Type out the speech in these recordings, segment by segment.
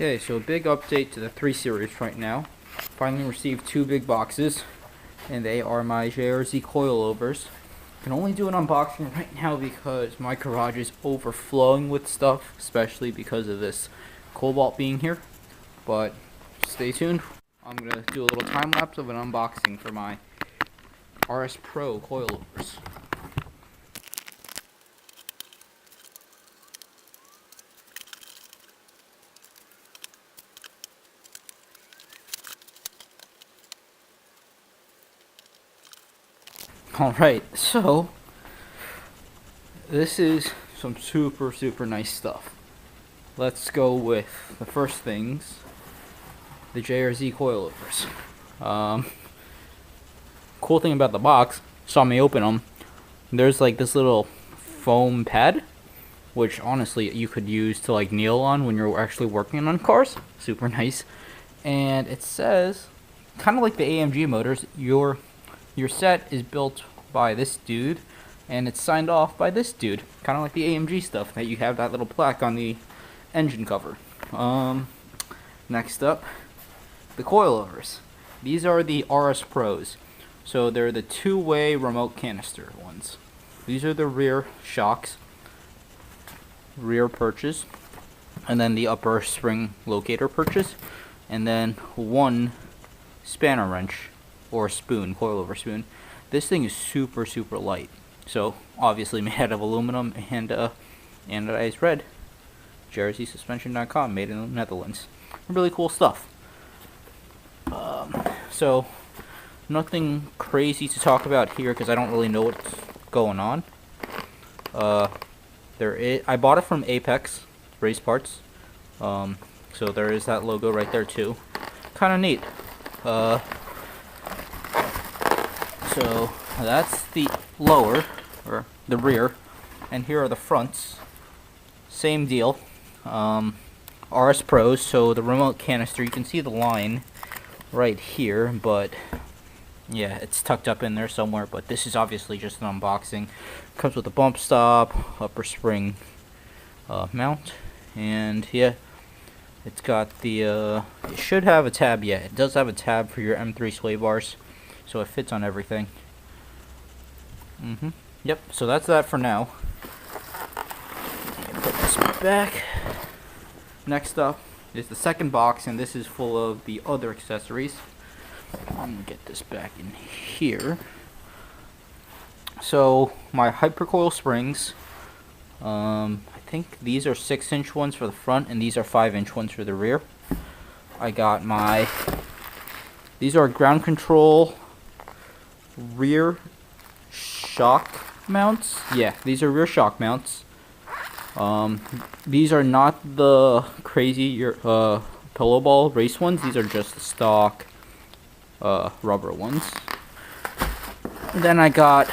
Okay, so a big update to the 3 Series right now. Finally received 2 big boxes, and they are my JRZ coilovers. Can only do an unboxing right now because my garage is overflowing with stuff, especially because of this cobalt being here. But stay tuned. I'm gonna do a little time lapse of an unboxing for my RSPro coilovers. Alright, so this is some super nice stuff. Let's go with the first things, the JRZ coilovers. Cool thing about the box, saw me open them, there's like this little foam pad, which honestly you could use to like kneel on when you're actually working on cars. Super nice. And it says, kind of like the AMG motors, your set is built by this dude, and it's signed off by this dude. Kind of like the AMG stuff, that you have that little plaque on the engine cover. Next up, the coilovers. These are the RSPros. So they're the two-way remote canister ones. These are the rear shocks, rear perches, and then the upper spring locator perches, and then one spanner wrench or spoon, coilover spoon. This thing is super light, so obviously made out of aluminum and anodized red. JRZsuspension.com, made in the Netherlands. Really cool stuff. So nothing crazy to talk about here because I don't really know what's going on. I bought it from Apex Race Parts, so there is that logo right there too. Kind of neat. So that's the lower, or the rear, and here are the fronts. Same deal. RSPros, so the remote canister, you can see the line right here, but yeah, it's tucked up in there somewhere, but this is obviously just an unboxing. Comes with a bump stop, upper spring mount, and yeah, it's got the, it should have a tab, yeah, it does have a tab for your M3 sway bars, so it fits on everything. Yep, so that's that for now. Put this back. Next up is the second box, and this is full of the other accessories. I'm gonna get this back in here. So my hypercoil springs, I think these are 6-inch ones for the front, and these are 5-inch ones for the rear. I got these are ground control rear shock mounts. Yeah, these are rear shock mounts. These are not the crazy pillow ball race ones. These are just the stock rubber ones. Then I got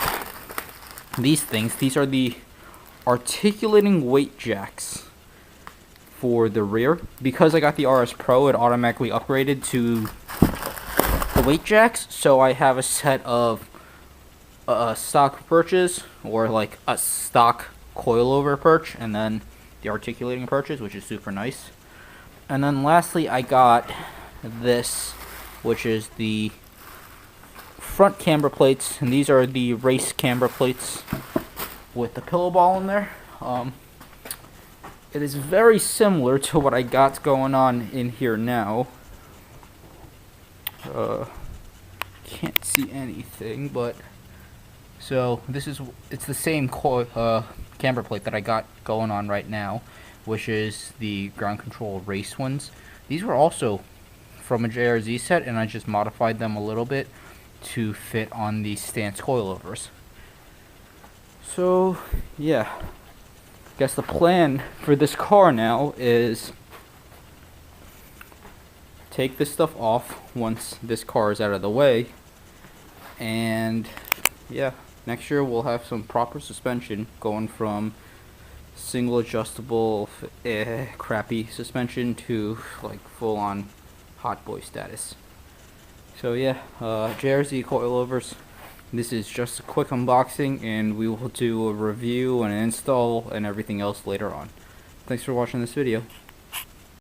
these things. These are the articulating weight jacks for the rear. Because I got the RSPro, it automatically upgraded to the weight jacks. So I have a set of stock perches, or like a stock coilover perch, and then the articulating perches, which is super nice. And then lastly, I got this, which is the front camber plates, and these are the race camber plates with the pillow ball in there. It is very similar to what I got going on in here now. Can't see anything, but so it's the same camber plate that I got going on right now, which is the ground control race ones. These were also from a JRZ set, and I just modified them a little bit to fit on the stance coilovers. So yeah, I guess the plan for this car now is take this stuff off once this car is out of the way, and yeah, next year we'll have some proper suspension, going from single adjustable crappy suspension to like full on hot boy status. So yeah, JRZ coilovers. This is just a quick unboxing, and we will do a review and an install and everything else later on. Thanks for watching this video.